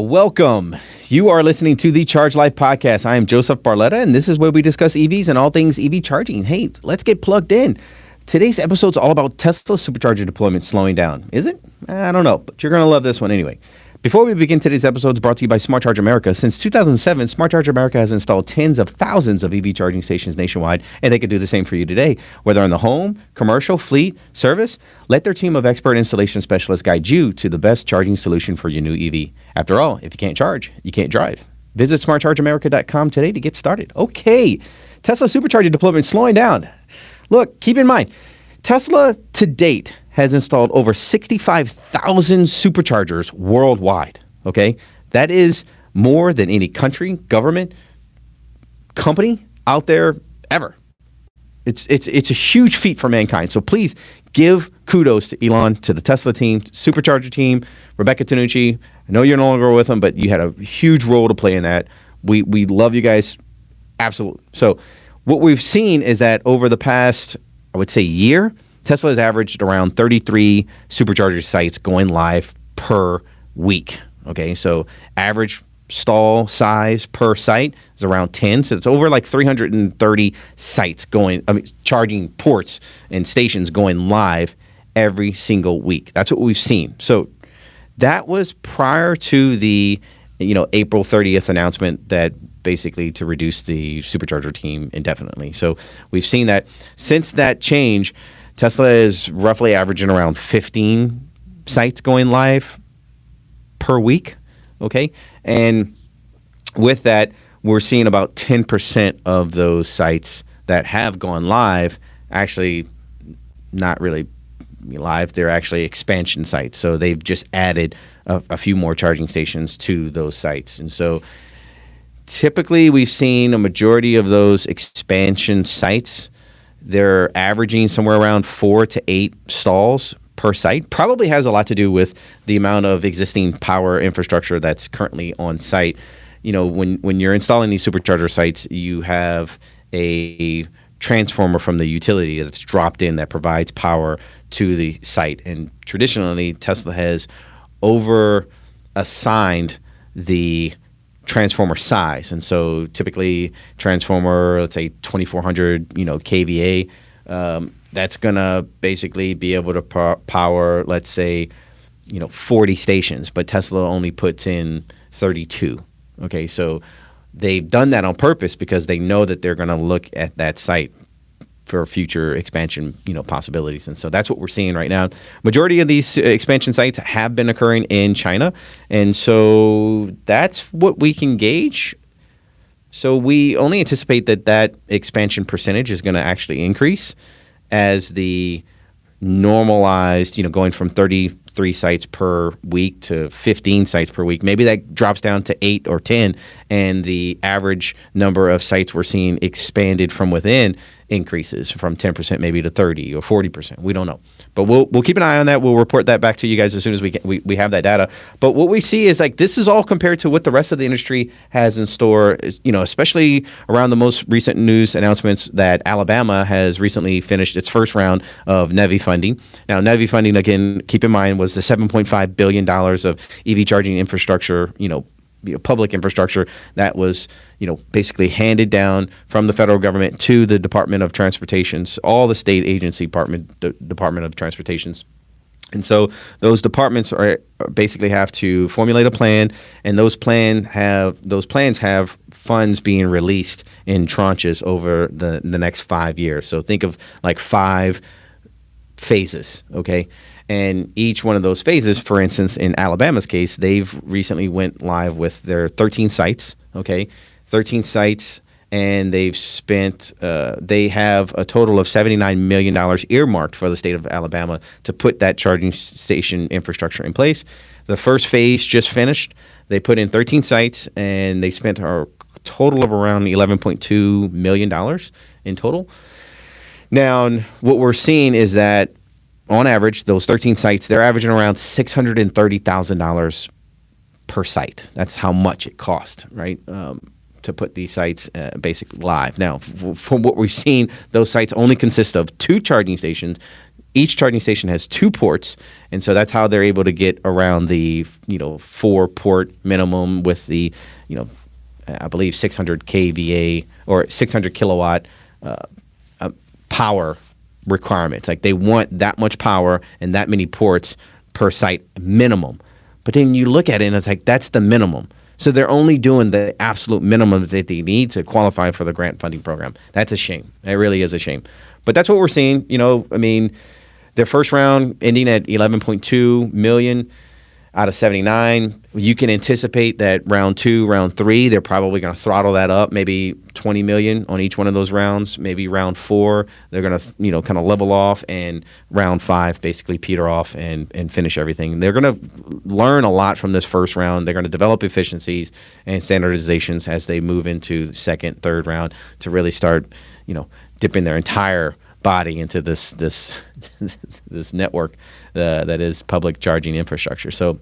Welcome. You are listening to the Charge Life podcast. I am Joseph Barletta, and this is where we discuss EVs and all things EV charging. Hey, let's get plugged in. Today's episode is all about Tesla supercharger deployment slowing down. Is it? I don't know, but you're going to love this one anyway. Before we begin, today's episode is brought to you by Supercharging America. Since 2007, Supercharging America has installed tens of thousands of EV charging stations nationwide, and they could do the same for you today. Whether in the home, commercial, fleet, service, let their team of expert installation specialists guide you to the best charging solution for your new EV. After all, if you can't charge, you can't drive. Visit smartchargeamerica.com today to get started. Okay, Tesla supercharger deployment slowing down. Look, keep in mind, Tesla to date has installed over 65,000 superchargers worldwide, okay? That is more than any country, government, company out there ever. It's a huge feat for mankind. So please give kudos to Elon, to the Tesla team, Supercharger team, Rebecca Tanucci. I know you're no longer with them, but you had a huge role to play in that. We love you guys, absolutely. So what we've seen is that over the past, I would say, year, Tesla has averaged around 33 supercharger sites going live per week. Okay, so average stall size per site is around 10. So it's over like 330 sites charging ports and stations going live every single week. That's what we've seen. So that was prior to the April 30th announcement that basically to reduce the supercharger team indefinitely. So we've seen that since that change, Tesla is roughly averaging around 15 sites going live per week, okay? And with that, we're seeing about 10% of those sites that have gone live actually not really live. They're actually expansion sites. So they've just added a few more charging stations to those sites. And so typically we've seen a majority of those expansion sites, they're averaging somewhere around 4 to 8 stalls per site. Probably has a lot to do with the amount of existing power infrastructure that's currently on site. When you're installing these supercharger sites, you have a transformer from the utility that's dropped in that provides power to the site. And traditionally, Tesla has over assigned the transformer size, and so typically transformer, let's say 2400 kVA, that's gonna basically be able to power, let's say 40 stations, but Tesla only puts in 32. Okay, so they've done that on purpose because they know that they're gonna look at that site for future expansion, possibilities. And so that's what we're seeing right now. Majority of these expansion sites have been occurring in China. And so that's what we can gauge. So we only anticipate that expansion percentage is going to actually increase as the normalized, going from 33 sites per week to 15 sites per week. Maybe that drops down to 8 or 10, and the average number of sites we're seeing expanded from within increases from 10% maybe to 30 or 40%. We don't know. But we'll keep an eye on that. We'll report that back to you guys as soon as we have that data. But what we see is like this is all compared to what the rest of the industry has in store, especially around the most recent news announcements that Alabama has recently finished its first round of NEVI funding. Now, NEVI funding, again, keep in mind, was the $7.5 billion of EV charging infrastructure, public infrastructure that was, basically handed down from the federal government to the Department of Transportations, all the state agency Department of Transportations. And so those departments basically have to formulate a plan, and those plans have funds being released in tranches over the next 5 years. So think of like 5 phases, okay? And each one of those phases, for instance, in Alabama's case, they've recently went live with their 13 sites, okay? 13 sites, and they've spent, they have a total of $79 million earmarked for the state of Alabama to put that charging station infrastructure in place. The first phase just finished. They put in 13 sites, and they spent a total of around $11.2 million in total. Now, what we're seeing is that on average, those 13 sites, they're averaging around $630,000 per site. That's how much it cost, right, to put these sites basically live. Now, from what we've seen, those sites only consist of 2 charging stations, each charging station has 2 ports, and so that's how they're able to get around the 4-port minimum with the I believe 600 kVA or 600 kilowatt power requirements. Like they want that much power and that many ports per site minimum. But then you look at it and it's like that's the minimum. So they're only doing the absolute minimum that they need to qualify for the grant funding program. That's a shame. It really is a shame. But that's what we're seeing. Their first round ending at 11.2 million out of 79. You can anticipate that round 2, round 3, they're probably going to throttle that up, maybe 20 million on each one of those rounds. Maybe round 4, they're going to, kind of level off, and round 5 basically peter off and finish everything. They're going to learn a lot from this first round. They're going to develop efficiencies and standardizations as they move into second, third round to really start, dipping their entire body into this this network that is public charging infrastructure. So,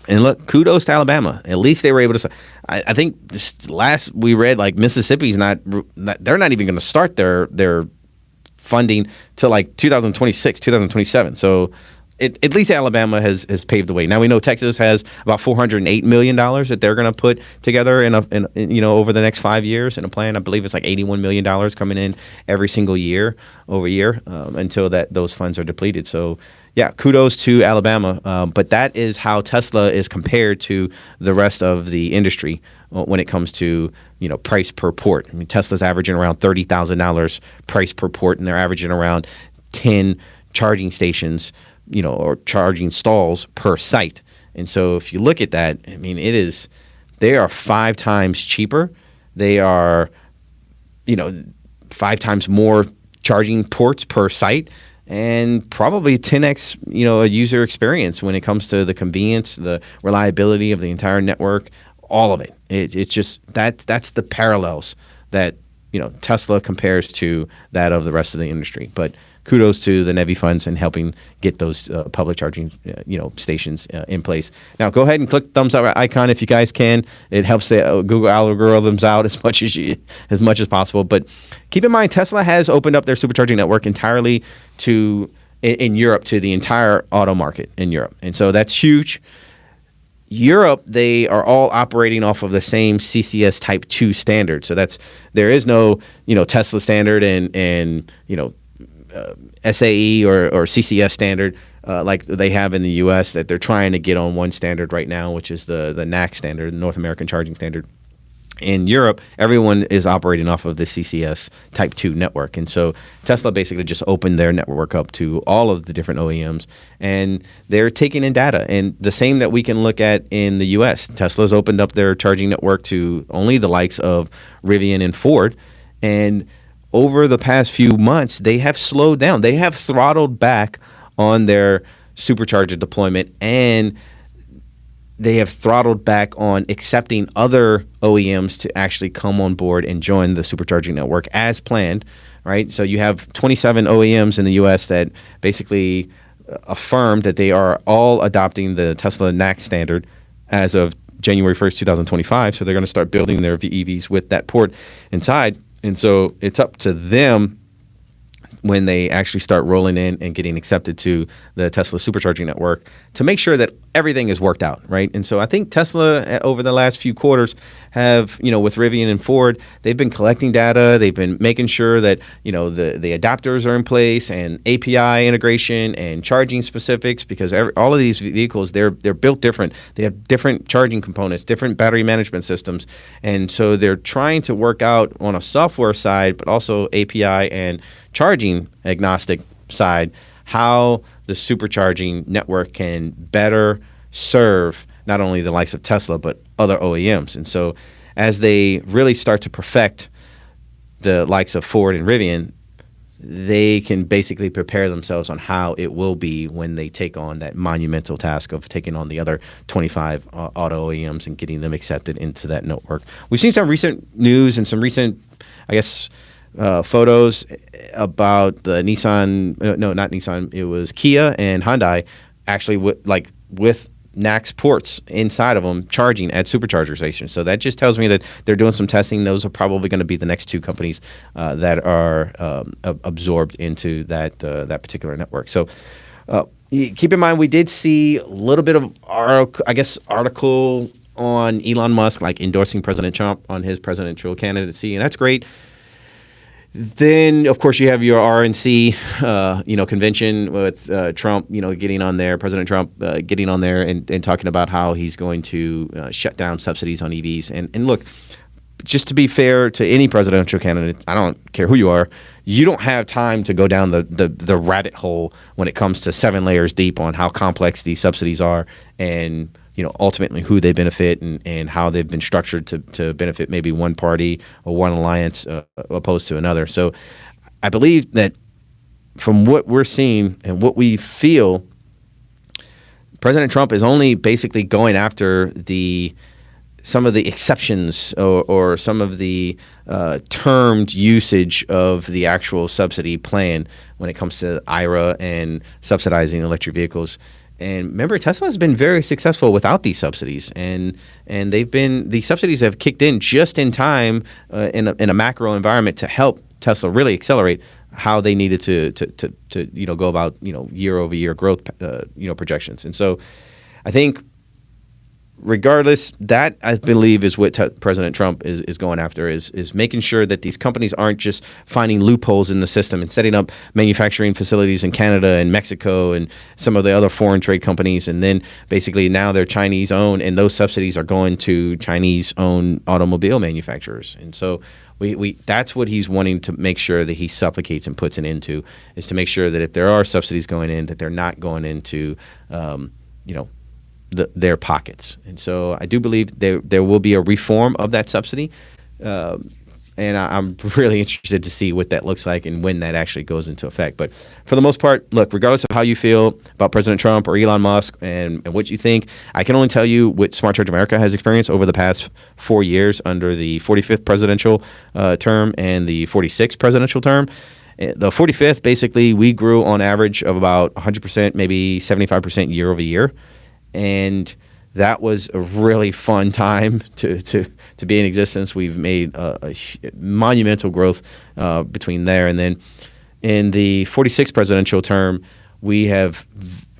and look, kudos to Alabama. At least they were able to. I think this last we read, like Mississippi's not they're not even going to start their funding till like 2026, 2027. So at least Alabama has paved the way. Now we know Texas has about $408 million that they're going to put together in over the next 5 years in a plan. I believe it's like $81 million coming in every single year over year until those funds are depleted. So yeah, kudos to Alabama. But that is how Tesla is compared to the rest of the industry when it comes to price per port. I mean, Tesla's averaging around $30,000 price per port, and they're averaging around 10 charging stations or charging stalls per site. And so if you look at that, I mean, they are 5 times cheaper. They are, 5 times more charging ports per site, and probably 10x, a user experience when it comes to the convenience, the reliability of the entire network, all of it. It's just that's the parallels that, Tesla compares to that of the rest of the industry. But kudos to the NEVI funds and helping get those public charging, stations in place. Now, go ahead and click the thumbs up icon if you guys can. It helps the Google algorithms out as much as possible. But keep in mind, Tesla has opened up their supercharging network entirely in Europe to the entire auto market in Europe, and so that's huge. Europe, they are all operating off of the same CCS Type 2 standard. So there is no, Tesla standard and SAE or CCS standard like they have in the U.S. that they're trying to get on one standard right now, which is the NAC standard, the North American Charging Standard. In Europe, everyone is operating off of the CCS Type 2 network. And so Tesla basically just opened their network up to all of the different OEMs, and they're taking in data. And the same that we can look at in the U.S. Tesla's opened up their charging network to only the likes of Rivian and Ford. And over the past few months, they have slowed down. They have throttled back on their supercharger deployment, and they have throttled back on accepting other OEMs to actually come on board and join the supercharging network as planned, right? So you have 27 OEMs in the U.S. that basically affirmed that they are all adopting the Tesla NAC standard as of January 1st, 2025. So they're going to start building their EVs with that port inside. And so it's up to them when they actually start rolling in and getting accepted to the Tesla supercharging network to make sure that everything is worked out, right? And so I think Tesla over the last few quarters have, with Rivian and Ford, they've been collecting data. They've been making sure that, the adapters are in place and API integration and charging specifics, because all of these vehicles, they're built different. They have different charging components, different battery management systems. And so they're trying to work out on a software side, but also API and charging agnostic side, how the supercharging network can better serve not only the likes of Tesla, but other OEMs. And so as they really start to perfect the likes of Ford and Rivian, they can basically prepare themselves on how it will be when they take on that monumental task of taking on the other 25 auto OEMs and getting them accepted into that network. We've seen some recent news and some recent, photos about the Nissan, no, not Nissan, it was Kia and Hyundai actually with NACS ports inside of them charging at supercharger stations. So that just tells me that they're doing some testing. Those are probably going to be the next two companies that are absorbed into that particular network. So keep in mind, we did see a little bit of article on Elon Musk like endorsing President Trump on his presidential candidacy, and that's great. Then, of course, you have your RNC, convention with Trump, getting on there, President Trump getting on there and talking about how he's going to shut down subsidies on EVs. And look, just to be fair to any presidential candidate, I don't care who you are, you don't have time to go down the rabbit hole when it comes to 7 layers deep on how complex these subsidies are and ultimately who they benefit and how they've been structured to benefit maybe one party or one alliance opposed to another. So I believe that from what we're seeing and what we feel, President Trump is only basically going after some of the exceptions or some of the termed usage of the actual subsidy plan when it comes to IRA and subsidizing electric vehicles. And remember, Tesla has been very successful without these subsidies, and these subsidies have kicked in just in time in a macro environment to help Tesla really accelerate how they needed to go about year over year growth projections. And so, I think regardless, that I believe is what President Trump is going after is making sure that these companies aren't just finding loopholes in the system and setting up manufacturing facilities in Canada and Mexico and some of the other foreign trade companies, and then basically now they're Chinese owned and those subsidies are going to Chinese owned automobile manufacturers. And so we that's what he's wanting to make sure that he suffocates and puts an end to, is to make sure that if there are subsidies going in, that they're not going into their pockets. And so I do believe there will be a reform of that subsidy. And I'm really interested to see what that looks like and when that actually goes into effect. But for the most part, look, regardless of how you feel about President Trump or Elon Musk and what you think, I can only tell you what Smart Charge America has experienced over the past 4 years under the 45th presidential term and the 46th presidential term. The 45th, basically, we grew on average of about 100%, maybe 75% year over year. And that was a really fun time to be in existence. We've made a monumental growth between there and then. In the 46th presidential term, we have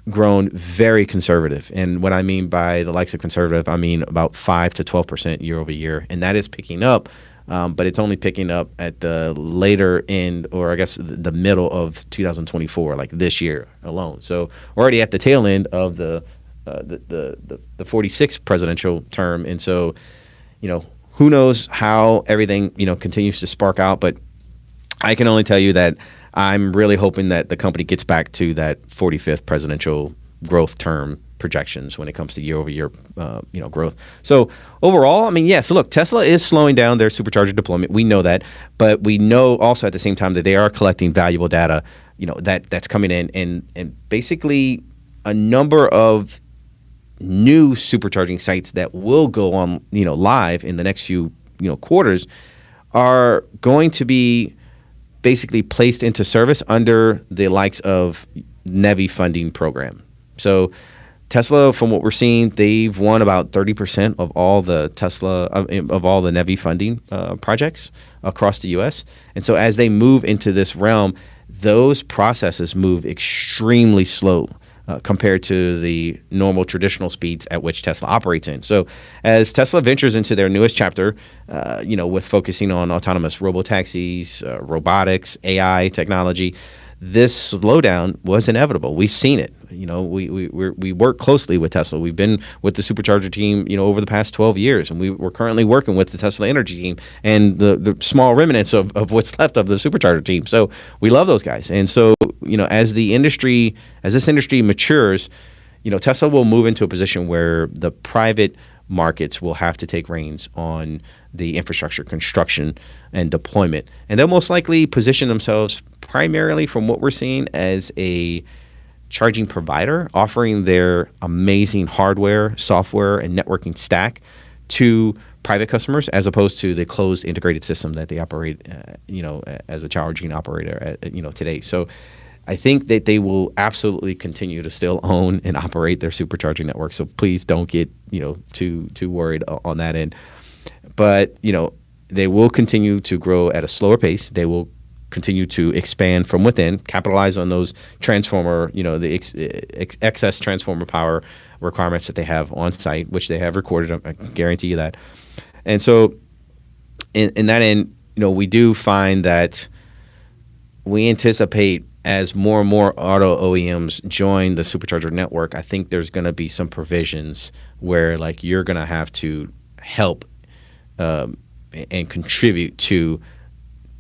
grown very conservative. And what I mean by the likes of conservative, I mean about 5 to 12% year over year. And that is picking up, but it's only picking up at the later end, or I guess the middle of 2024, like this year alone. So we're already at the tail end of the 46th presidential term. And so, who knows how everything, continues to spark out. But I can only tell you that I'm really hoping that the company gets back to that 45th presidential growth term projections when it comes to year over year, growth. So overall, so look, Tesla is slowing down their supercharger deployment. We know that, but we know also at the same time that they are collecting valuable data, that's coming in and basically a number of new supercharging sites that will go on, live in the next few, quarters are going to be basically placed into service under the likes of NEVI funding program. So Tesla, from what we're seeing, they've won about 30% of all the NEVI funding projects across the U.S. And so as they move into this realm, those processes move extremely slow compared to the normal traditional speeds at which Tesla operates in. So as Tesla ventures into their newest chapter, with focusing on autonomous robotaxis, robotics, AI technology, this slowdown was inevitable. We've seen it. We work closely with Tesla. We've been with the Supercharger team, over the past 12 years, and we're currently working with the Tesla Energy team and the small remnants of what's left of the Supercharger team. So we love those guys. And so, as this industry matures, Tesla will move into a position where the private markets will have to take reins on the infrastructure construction and deployment. And they'll most likely position themselves primarily, from what we're seeing, as a charging provider, offering their amazing hardware, software, and networking stack to private customers, as opposed to the closed integrated system that they operate, as a charging operator, today. So I think that they will absolutely continue to still own and operate their supercharging network. So please don't get too worried on that end. But they will continue to grow at a slower pace. They will continue to expand from within, capitalize on those transformer, the excess transformer power requirements that they have on site, which they have recorded. I can guarantee you that. And so in that end, we do find that we anticipate as more and more auto OEMs join the supercharger network, I think there's going to be some provisions where like you're going to have to help and contribute to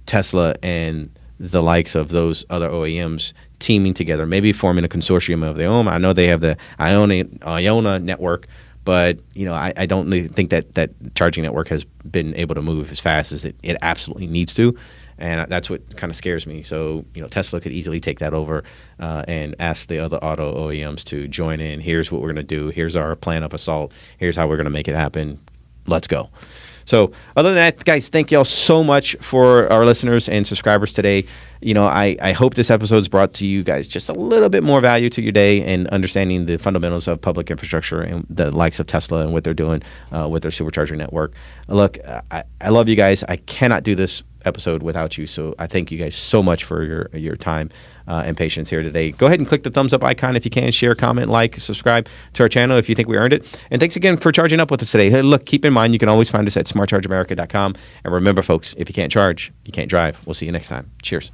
Tesla and the likes of those other OEMs teaming together, maybe forming a consortium of their own. I know they have the Iona network, but I don't really think that charging network has been able to move as fast as it absolutely needs to, and that's what kind of scares me. So Tesla could easily take that over and ask the other auto OEMs to join in. Here's what we're going to do. Here's our plan of assault. Here's how we're going to make it happen. Let's go. So other than that, guys, thank y'all so much for our listeners and subscribers today. I hope this episode's brought to you guys just a little bit more value to your day and understanding the fundamentals of public infrastructure and the likes of Tesla and what they're doing with their supercharger network. Look, I love you guys. I cannot do this episode without you. So I thank you guys so much for your time and patience here today. Go ahead and click the thumbs up icon if you can. Share, comment, like, subscribe to our channel if you think we earned it. And thanks again for charging up with us today. Hey, look, keep in mind, you can always find us at smartchargeamerica.com. And remember, folks, if you can't charge, you can't drive. We'll see you next time. Cheers.